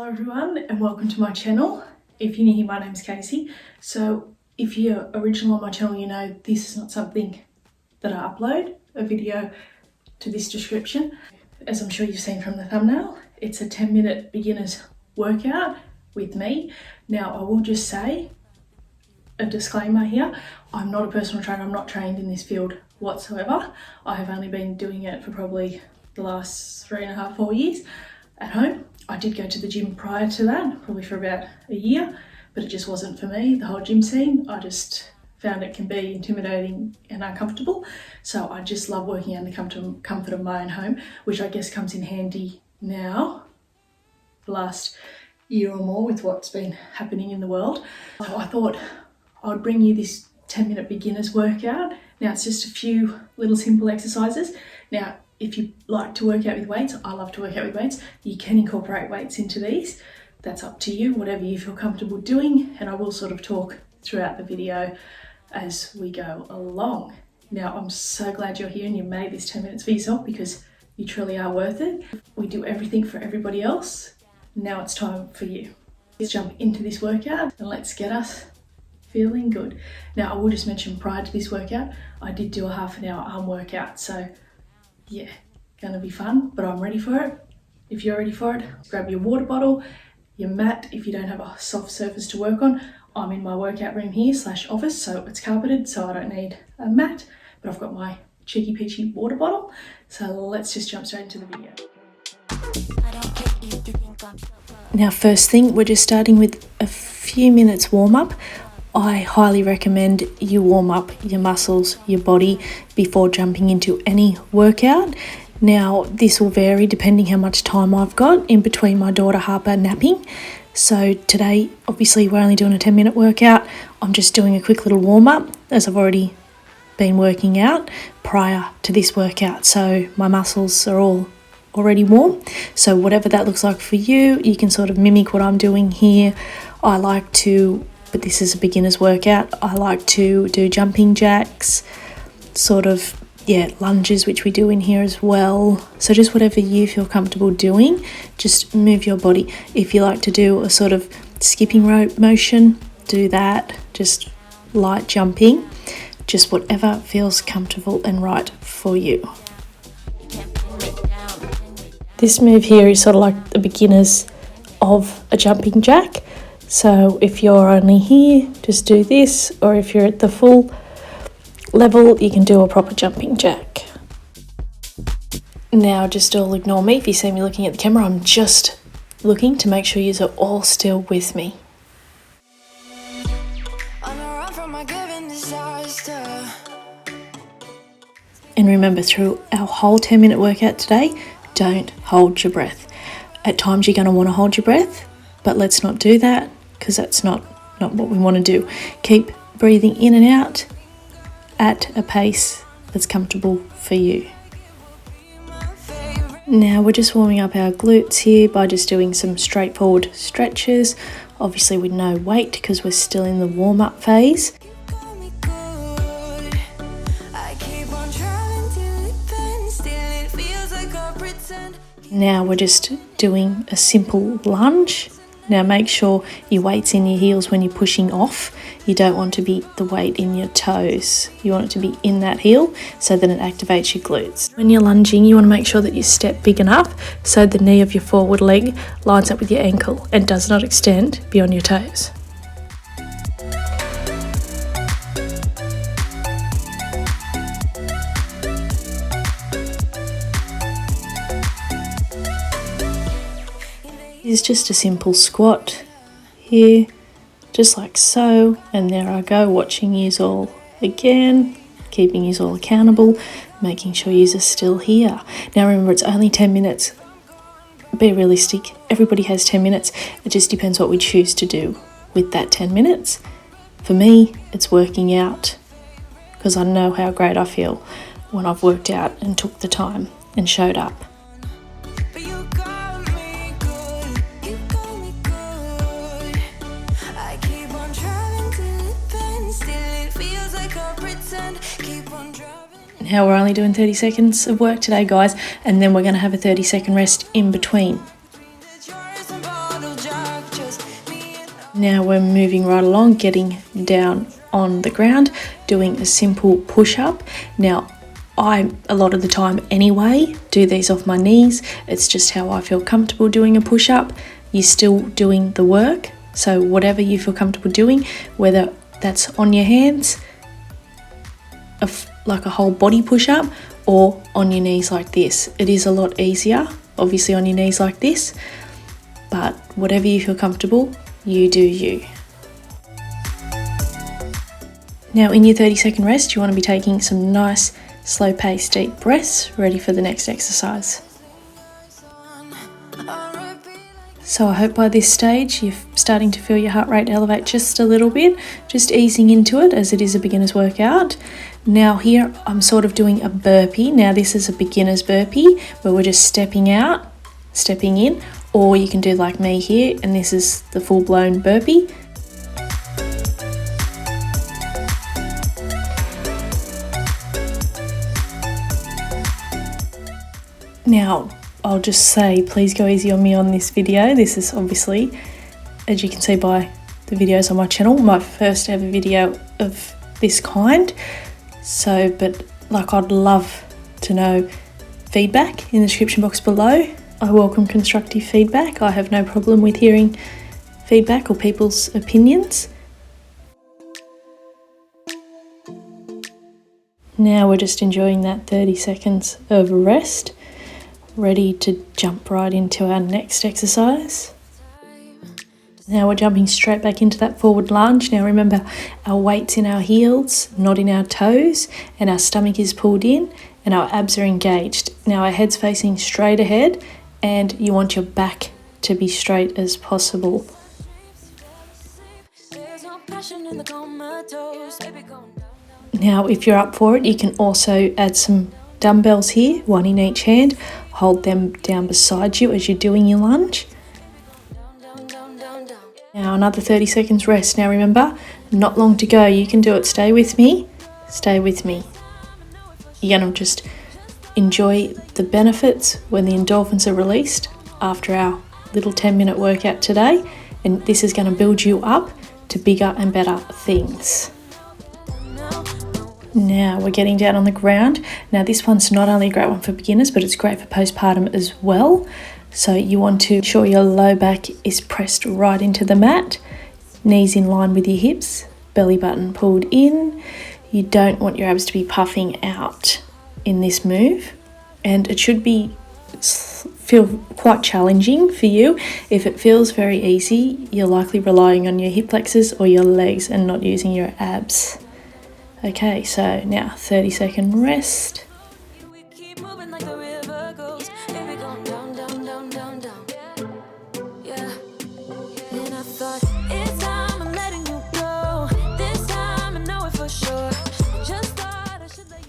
Hello everyone and welcome to my channel. If you're new here, my name's Casey. So if you're original on my channel, you know this is not something that I upload, a video to this description. As I'm sure you've seen from the thumbnail, it's a 10-minute beginner's workout with me. Now I will just say a disclaimer here, I'm not a personal trainer, I'm not trained in this field whatsoever. I have only been doing it for probably the last 3.5, 4 years at home. I did go to the gym prior to that, probably for about a year, but it just wasn't for me, the whole gym scene. I just found it can be intimidating and uncomfortable. So I just love working in the comfort of my own home, which I guess comes in handy now, the last year or more with what's been happening in the world. So I thought I would bring you this 10-minute beginner's workout. Now it's just a few little simple exercises. Now, if you like to work out with weights, I love to work out with weights. You can incorporate weights into these. That's up to you, whatever you feel comfortable doing. And I will sort of talk throughout the video as we go along. Now, I'm so glad you're here and you made this 10 minutes for yourself because you truly are worth it. We do everything for everybody else. Now it's time for you. Let's jump into this workout and let's get us feeling good. Now, I will just mention prior to this workout, I did do a half an hour arm workout. So yeah, gonna be fun, but I'm ready for it. If you're ready for it, grab your water bottle, your mat if you don't have a soft surface to work on. I'm in my workout room here / office, so it's carpeted, so I don't need a mat, but I've got my cheeky peachy water bottle. So let's just jump straight into the video. Now, first thing, we're just starting with a few minutes warm up. I highly recommend you warm up your muscles, your body before jumping into any workout. Now, this will vary depending how much time I've got in between my daughter Harper napping. So today, obviously, we're only doing a 10-minute workout. I'm just doing a quick little warm up as I've already been working out prior to this workout. So my muscles are all already warm. So whatever that looks like for you, you can sort of mimic what I'm doing here. I like to, but this is a beginner's workout, I like to do jumping jacks, sort of, lunges, which we do in here as well. So just whatever you feel comfortable doing, just move your body. If you like to do a sort of skipping rope motion, do that. Just light jumping, just whatever feels comfortable and right for you. This move here is sort of like the beginners of a jumping jack. So if you're only here, just do this, or if you're at the full level, you can do a proper jumping jack. Now, just all ignore me if you see me looking at the camera. I'm just looking to make sure you are all still with me. And remember, through our whole 10-minute workout today, don't hold your breath. At times you're going to want to hold your breath, but let's not do that, because that's not what we want to do. Keep breathing in and out at a pace that's comfortable for you. Now we're just warming up our glutes here by just doing some straightforward stretches, obviously with no weight because we're still in the warm-up phase. Now we're just doing a simple lunge. Now make sure your weight's in your heels when you're pushing off. You don't want to be the weight in your toes. You want it to be in that heel so that it activates your glutes. When you're lunging, you want to make sure that you step big enough so the knee of your forward leg lines up with your ankle and does not extend beyond your toes. Is just a simple squat here, just like so, and there I go, watching yous all again, keeping yous all accountable, making sure yous are still here. Now remember, it's only 10 minutes. Be realistic, everybody has 10 minutes. It just depends what we choose to do with that 10 minutes. For me, it's working out, because I know how great I feel when I've worked out and took the time and showed up. Now we're only doing 30 seconds of work today, guys, and then we're going to have a 30-second rest in between. Now we're moving right along, getting down on the ground, doing a simple push-up. Now I, a lot of the time anyway, do these off my knees. It's just how I feel comfortable doing a push-up. You're still doing the work, so whatever you feel comfortable doing, whether that's on your hands, like a whole body push-up, or on your knees like this. It is a lot easier, obviously, on your knees like this, but whatever you feel comfortable, you do you. Now in your 30-second rest, you want to be taking some nice slow-paced deep breaths, ready for the next exercise. So I hope by this stage you're starting to feel your heart rate elevate just a little bit, just easing into it as it is a beginner's workout. Now here I'm sort of doing a burpee. Now this is a beginner's burpee where we're just stepping out, stepping in, or you can do like me here, and this is the full-blown burpee. Now, I'll just say, please go easy on me on this video. This is obviously, as you can see by the videos on my channel, my first ever video of this kind. So, but like, I'd love to know feedback in the description box below. I welcome constructive feedback. I have no problem with hearing feedback or people's opinions. Now we're just enjoying that 30 seconds of rest, ready to jump right into our next exercise. Now we're jumping straight back into that forward lunge. Now remember, our weight's in our heels, not in our toes, and our stomach is pulled in and our abs are engaged. Now our head's facing straight ahead and you want your back to be straight as possible. Now if you're up for it, you can also add some dumbbells here, one in each hand. Hold them down beside you as you're doing your lunge. Now another 30 seconds rest. Now remember, not long to go. You can do it. Stay with me. Stay with me. You're going to just enjoy the benefits when the endorphins are released after our little 10-minute workout today. And this is going to build you up to bigger and better things. Now we're getting down on the ground. Now this one's not only a great one for beginners, but it's great for postpartum as well. So you want to ensure your low back is pressed right into the mat, knees in line with your hips, belly button pulled in. You don't want your abs to be puffing out in this move, and it should feel quite challenging for you. If it feels very easy, you're likely relying on your hip flexors or your legs and not using your abs. Okay, so now 30-second rest.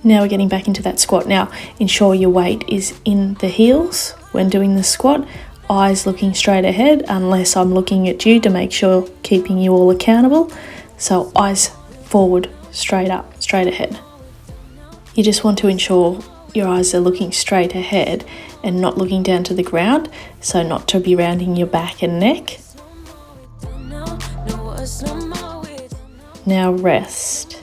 Now we're getting back into that squat. Now ensure your weight is in the heels when doing the squat. Eyes looking straight ahead unless I'm looking at you to make sure keeping you all accountable. So eyes forward, straight up, straight ahead. You just want to ensure your eyes are looking straight ahead and not looking down to the ground, so not to be rounding your back and neck. Now rest.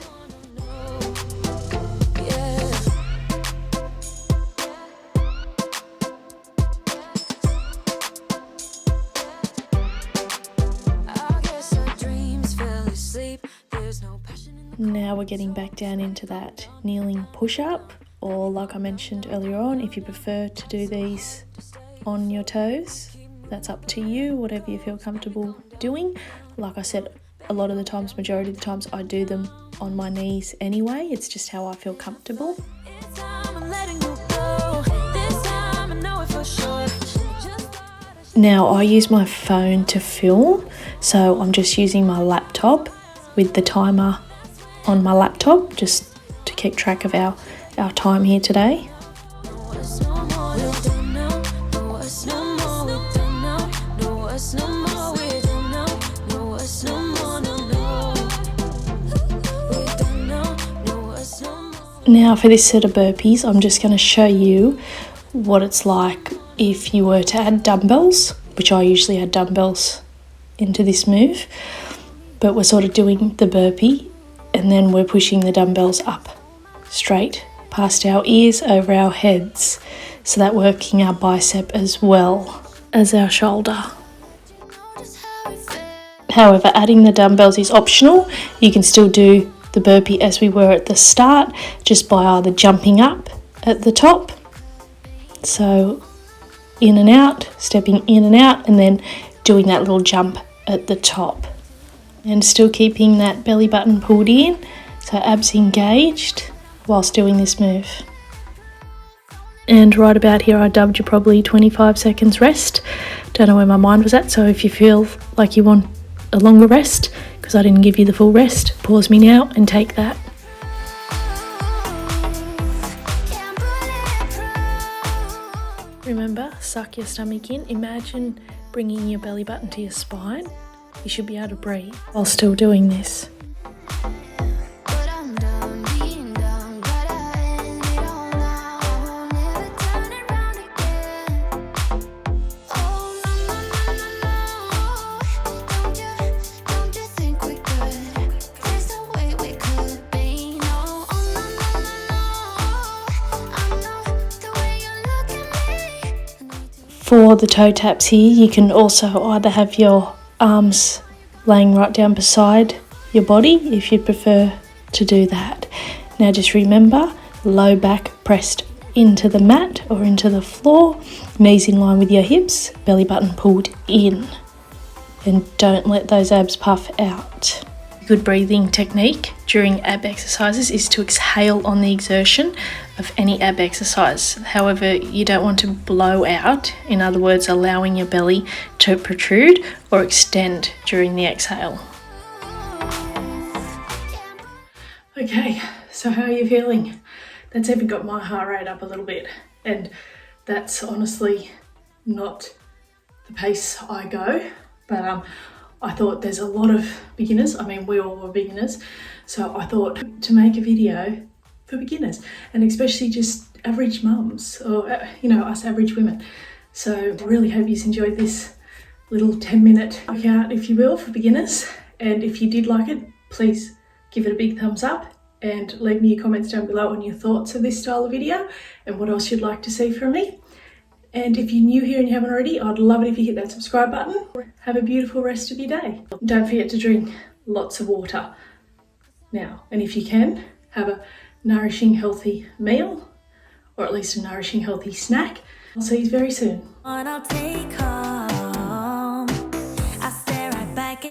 Now we're getting back down into that kneeling push-up, or like I mentioned earlier on, if you prefer to do these on your toes, that's up to you, whatever you feel comfortable doing. Like I said, a lot of the times, majority of the times, I do them on my knees anyway. It's just how I feel comfortable. Now I use my phone to film, so I'm just using my laptop with the timer on my laptop just to keep track of our time here today. Now for this set of burpees, I'm just going to show you what it's like if you were to add dumbbells, which I usually add dumbbells into this move, but we're sort of doing the burpee and then we're pushing the dumbbells up straight past our ears, over our heads, so that working our bicep as well as our shoulder. However, adding the dumbbells is optional. You can still do the burpee as we were at the start, just by either jumping up at the top, so in and out, stepping in and out, and then doing that little jump at the top, and still keeping that belly button pulled in, so abs engaged whilst doing this move. And right about here I dubbed you probably 25 seconds rest. Don't know where my mind was at, so if you feel like you want a longer rest, because I didn't give you the full rest, pause me now and take that. Remember, suck your stomach in. Imagine bringing your belly button to your spine. You should be able to breathe while still doing this. For the toe taps here, you can also either have your arms laying right down beside your body if you prefer to do that. Now just remember, low back pressed into the mat or into the floor, knees in line with your hips, belly button pulled in, and don't let those abs puff out. A good breathing technique during ab exercises is to exhale on the exertion of any ab exercise. However, you don't want to blow out, in other words, allowing your belly to protrude or extend during the exhale. Okay, so how are you feeling? That's even got my heart rate up a little bit, and that's honestly not the pace I go, but I thought there's a lot of beginners. I mean, we all were beginners, so I thought to make a video for beginners, and especially just average mums, or us average women. So I really hope you enjoyed this little 10-minute workout, if you will, for beginners. And if you did like it, please give it a big thumbs up and leave me your comments down below on your thoughts of this style of video and what else you'd like to see from me. And if you're new here and you haven't already, I'd love it if you hit that subscribe button. Have a beautiful rest of your day. Don't forget to drink lots of water now, and if you can, have a nourishing, healthy meal, or at least a nourishing, healthy snack. I'll see you very soon.